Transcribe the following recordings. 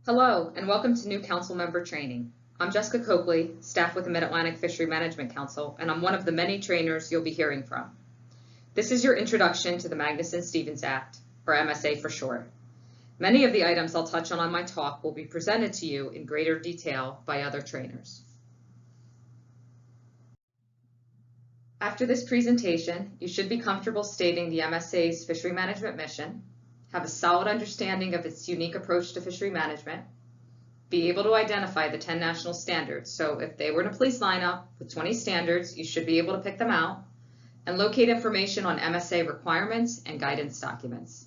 Hello, and welcome to new council member training. I'm Jessica Coakley, staff with the Mid-Atlantic Fishery Management Council, and I'm one of the many trainers you'll be hearing from. This is your introduction to the Magnuson-Stevens Act, or MSA for short. Many of the items I'll touch on my talk will be presented to you in greater detail by other trainers. After this presentation, you should be comfortable stating the MSA's fishery management mission, have a solid understanding of its unique approach to fishery management, be able to identify the 10 national standards. So if they were in a police lineup with 20 standards, you should be able to pick them out, and locate information on MSA requirements and guidance documents.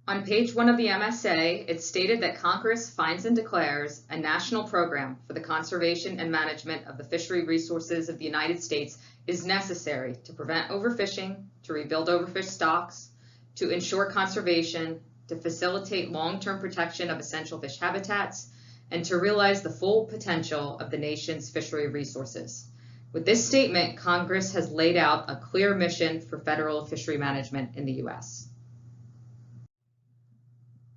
On page 1 of the MSA, it's stated that Congress finds and declares a national program for the conservation and management of the fishery resources of the United States is necessary to prevent overfishing, to rebuild overfished stocks, to ensure conservation, to facilitate long-term protection of essential fish habitats, and to realize the full potential of the nation's fishery resources. With this statement, Congress has laid out a clear mission for federal fishery management in the U.S.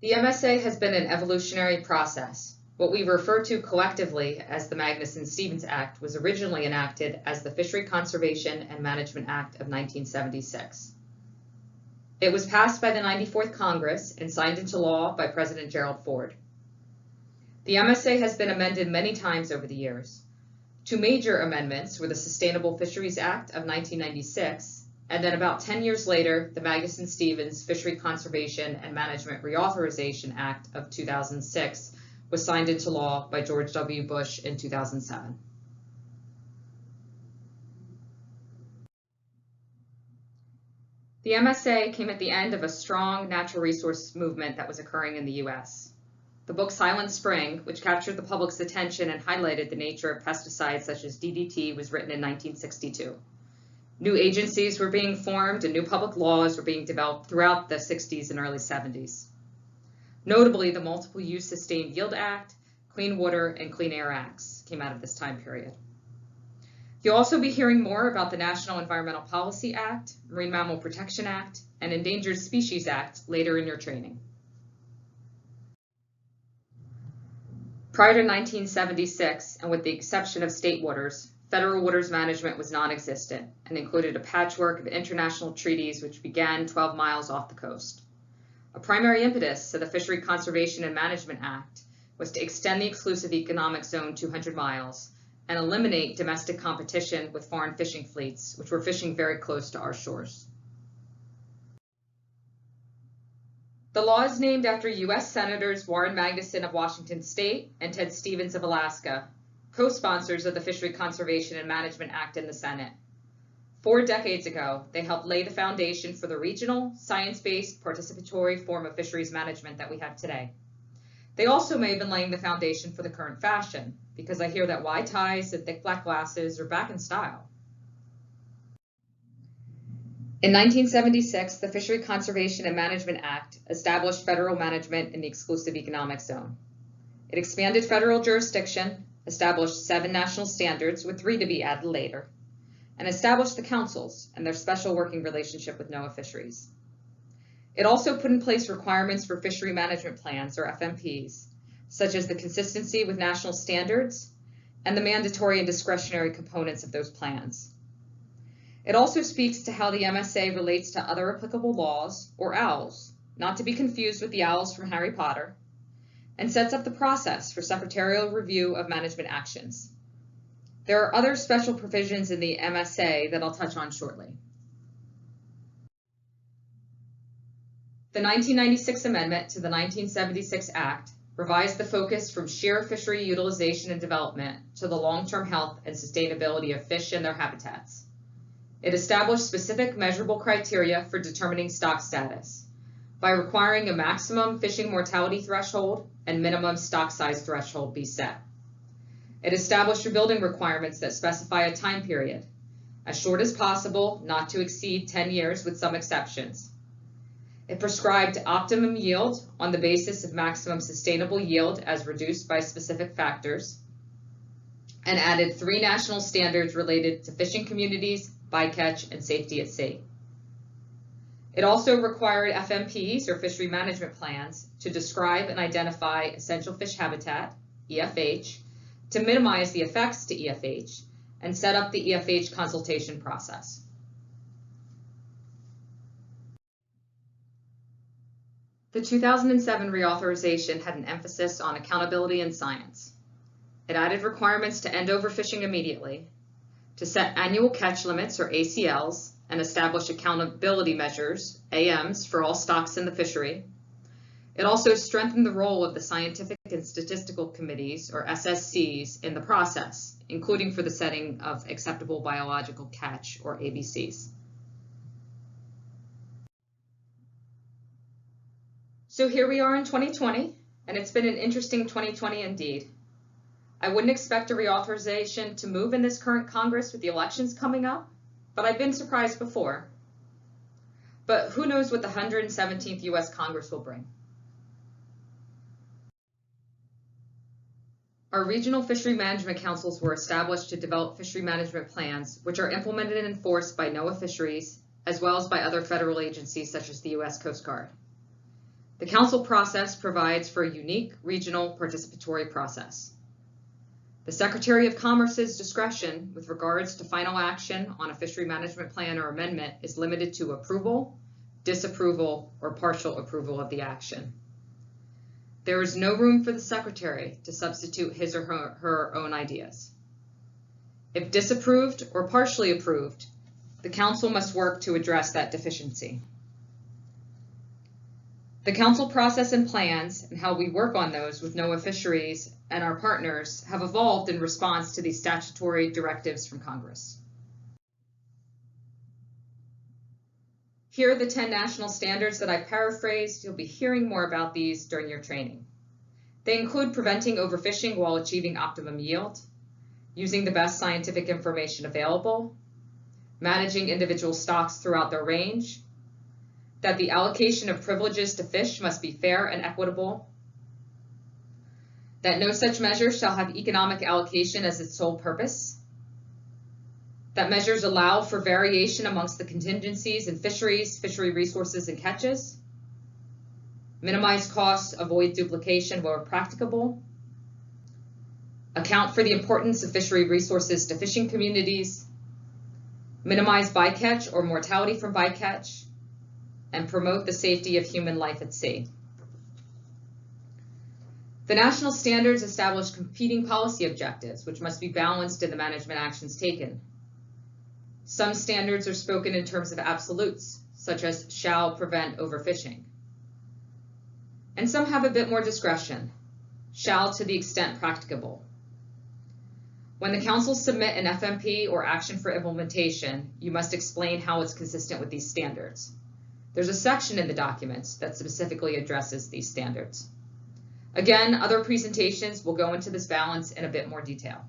The MSA has been an evolutionary process. What we refer to collectively as the Magnuson-Stevens Act was originally enacted as the Fishery Conservation and Management Act of 1976. It was passed by the 94th Congress and signed into law by President Gerald Ford. The MSA has been amended many times over the years. Two major amendments were the Sustainable Fisheries Act of 1996, and then about 10 years later, the Magnuson-Stevens Fishery Conservation and Management Reauthorization Act of 2006 was signed into law by George W. Bush in 2007. The MSA came at the end of a strong natural resource movement that was occurring in the U.S. The book Silent Spring, which captured the public's attention and highlighted the nature of pesticides such as DDT, was written in 1962. New agencies were being formed and new public laws were being developed throughout the 60s and early 70s. Notably, the Multiple Use Sustained Yield Act, Clean Water, and Clean Air Acts came out of this time period. You'll also be hearing more about the National Environmental Policy Act, Marine Mammal Protection Act, and Endangered Species Act later in your training. Prior to 1976, and with the exception of state waters, federal waters management was non-existent and included a patchwork of international treaties which began 12 miles off the coast. A primary impetus to the Fishery Conservation and Management Act was to extend the exclusive economic zone 200 miles and eliminate domestic competition with foreign fishing fleets, which were fishing very close to our shores. The law is named after U.S. Senators Warren Magnuson of Washington State and Ted Stevens of Alaska, co-sponsors of the Fishery Conservation and Management Act in the Senate. 4 decades ago, they helped lay the foundation for the regional, science-based, participatory form of fisheries management that we have today. They also may have been laying the foundation for the current fashion, because I hear that wide ties and thick black glasses are back in style. In 1976, the Fishery Conservation and Management Act established federal management in the exclusive economic zone. It expanded federal jurisdiction, established 7 national standards, with 3 to be added later, and established the councils and their special working relationship with NOAA Fisheries. It also put in place requirements for fishery management plans, or FMPs, such as the consistency with national standards and the mandatory and discretionary components of those plans. It also speaks to how the MSA relates to other applicable laws, or OWLs, not to be confused with the owls from Harry Potter, and sets up the process for secretarial review of management actions. There are other special provisions in the MSA that I'll touch on shortly. The 1996 amendment to the 1976 Act revised the focus from sheer fishery utilization and development to the long-term health and sustainability of fish and their habitats. It established specific measurable criteria for determining stock status by requiring a maximum fishing mortality threshold and minimum stock size threshold be set. It established rebuilding requirements that specify a time period, as short as possible, not to exceed 10 years with some exceptions. It prescribed optimum yield on the basis of maximum sustainable yield as reduced by specific factors, and added 3 national standards related to fishing communities, bycatch, and safety at sea. It also required FMPs, or fishery management plans, to describe and identify essential fish habitat, EFH, to minimize the effects to EFH, and set up the EFH consultation process. The 2007 reauthorization had an emphasis on accountability and science. It added requirements to end overfishing immediately, to set annual catch limits, or ACLs, and establish accountability measures, AMs, for all stocks in the fishery. It also strengthened the role of the Scientific and Statistical Committees, or SSCs, in the process, including for the setting of acceptable biological catch, or ABCs. So here we are in 2020, and it's been an interesting 2020 indeed. I wouldn't expect a reauthorization to move in this current Congress with the elections coming up, but I've been surprised before. But who knows what the 117th US Congress will bring. Our regional fishery management councils were established to develop fishery management plans, which are implemented and enforced by NOAA Fisheries, as well as by other federal agencies such as the US Coast Guard. The council process provides for a unique regional participatory process. The Secretary of Commerce's discretion with regards to final action on a fishery management plan or amendment is limited to approval, disapproval, or partial approval of the action. There is no room for the Secretary to substitute his or her own ideas. If disapproved or partially approved, the council must work to address that deficiency. The council process and plans and how we work on those with NOAA Fisheries and our partners have evolved in response to these statutory directives from Congress. Here are the 10 national standards that I paraphrased. You'll be hearing more about these during your training. They include preventing overfishing while achieving optimum yield, using the best scientific information available, managing individual stocks throughout their range, that the allocation of privileges to fish must be fair and equitable, that no such measure shall have economic allocation as its sole purpose, that measures allow for variation amongst the contingencies in fisheries, fishery resources, and catches, minimize costs, avoid duplication where practicable, account for the importance of fishery resources to fishing communities, minimize bycatch or mortality from bycatch, and promote the safety of human life at sea. The national standards establish competing policy objectives, which must be balanced in the management actions taken. Some standards are spoken in terms of absolutes, such as shall prevent overfishing. And some have a bit more discretion, shall to the extent practicable. When the councils submit an FMP or action for implementation, you must explain how it's consistent with these standards. There's a section in the documents that specifically addresses these standards. Again, other presentations will go into this balance in a bit more detail.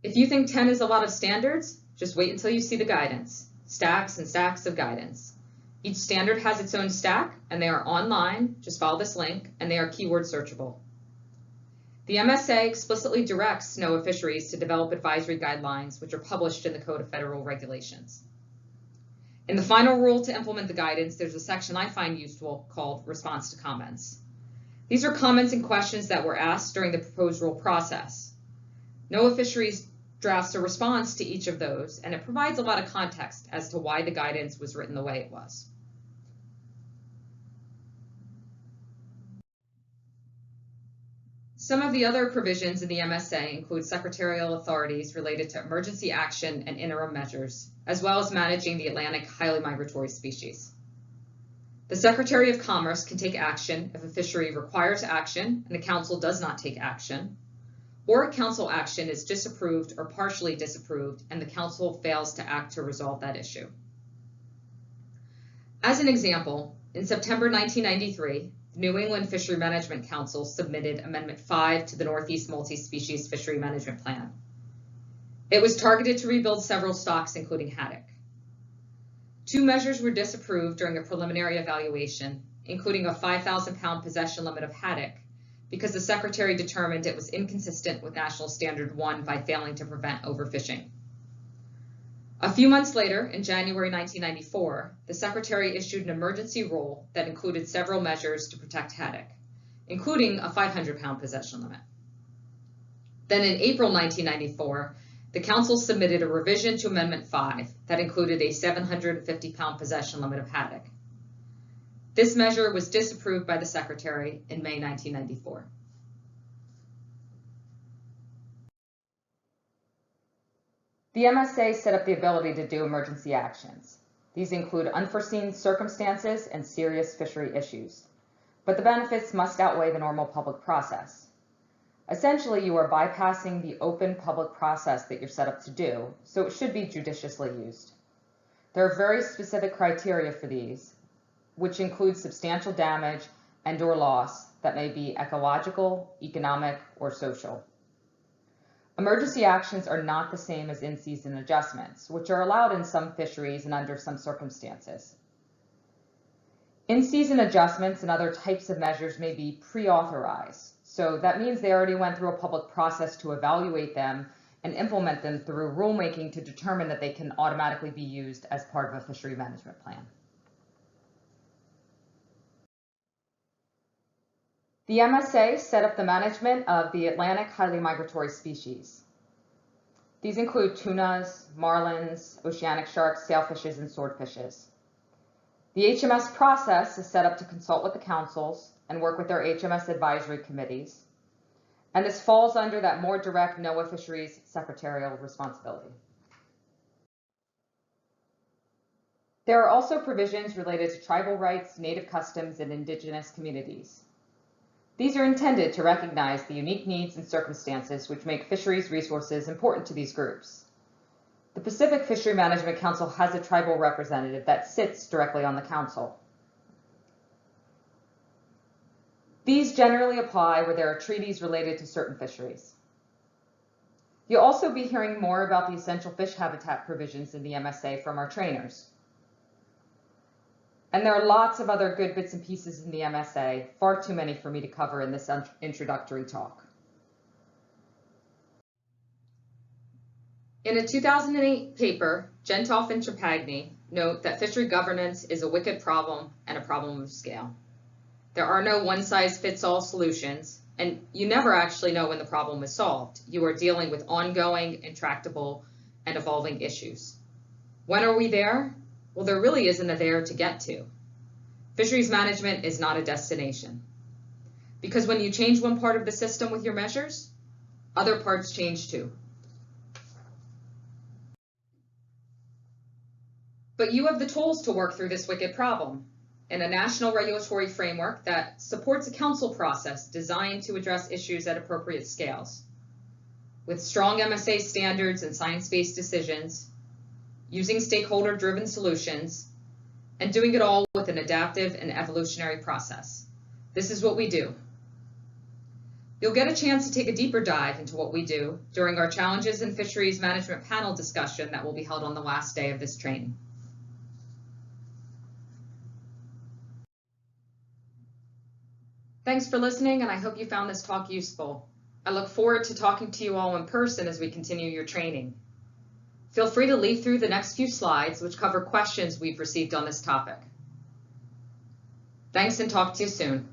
If you think 10 is a lot of standards, just wait until you see the guidance. Stacks and stacks of guidance. Each standard has its own stack, and they are online. Just follow this link, and they are keyword searchable. The MSA explicitly directs NOAA Fisheries to develop advisory guidelines, which are published in the Code of Federal Regulations. In the final rule to implement the guidance, there's a section I find useful called Response to Comments. These are comments and questions that were asked during the proposed rule process. NOAA Fisheries drafts a response to each of those, and it provides a lot of context as to why the guidance was written the way it was. Some of the other provisions in the MSA include secretarial authorities related to emergency action and interim measures, as well as managing the Atlantic highly migratory species. The Secretary of Commerce can take action if a fishery requires action and the council does not take action, or a council action is disapproved or partially disapproved and the council fails to act to resolve that issue. As an example, in September 1993, the New England Fishery Management Council submitted Amendment 5 to the Northeast Multi-Species Fishery Management Plan. It was targeted to rebuild several stocks, including haddock. 2 measures were disapproved during a preliminary evaluation, including a 5,000-pound possession limit of haddock, because the Secretary determined it was inconsistent with National Standard 1 by failing to prevent overfishing. A few months later, in January 1994, the Secretary issued an emergency rule that included several measures to protect haddock, including a 500-pound possession limit. Then in April 1994, the Council submitted a revision to Amendment 5 that included a 750-pound possession limit of haddock. This measure was disapproved by the Secretary in May 1994. The MSA set up the ability to do emergency actions. These include unforeseen circumstances and serious fishery issues, but the benefits must outweigh the normal public process. Essentially, you are bypassing the open public process that you're set up to do, so it should be judiciously used. There are very specific criteria for these, which include substantial damage and/or loss that may be ecological, economic, or social. Emergency actions are not the same as in-season adjustments, which are allowed in some fisheries and under some circumstances. In-season adjustments and other types of measures may be pre-authorized, so that means they already went through a public process to evaluate them and implement them through rulemaking to determine that they can automatically be used as part of a fishery management plan. The MSA set up the management of the Atlantic highly migratory species. These include tunas, marlins, oceanic sharks, sailfishes, and swordfishes. The HMS process is set up to consult with the councils and work with their HMS advisory committees, and this falls under that more direct NOAA fisheries secretarial responsibility. There are also provisions related to tribal rights, native customs, and indigenous communities. These are intended to recognize the unique needs and circumstances which make fisheries resources important to these groups. The Pacific Fishery Management Council has a tribal representative that sits directly on the council. These generally apply where there are treaties related to certain fisheries. You'll also be hearing more about the essential fish habitat provisions in the MSA from our trainers. And there are lots of other good bits and pieces in the MSA, far too many for me to cover in this introductory talk. In a 2008 paper, Gentoff and Trapagni note that fishery governance is a wicked problem and a problem of scale. There are no one-size-fits-all solutions, and you never actually know when the problem is solved. You are dealing with ongoing, intractable, and evolving issues. When are we there? Well, there really isn't a there to get to. Fisheries management is not a destination. Because when you change one part of the system with your measures, other parts change too. But you have the tools to work through this wicked problem in a national regulatory framework that supports a council process designed to address issues at appropriate scales. With strong MSA standards and science-based decisions, using stakeholder-driven solutions, and doing it all with an adaptive and evolutionary process. This is what we do. You'll get a chance to take a deeper dive into what we do during our Challenges in Fisheries Management panel discussion that will be held on the last day of this training. Thanks for listening, and I hope you found this talk useful. I look forward to talking to you all in person as we continue your training. Feel free to leaf through the next few slides, which cover questions we've received on this topic. Thanks, and talk to you soon.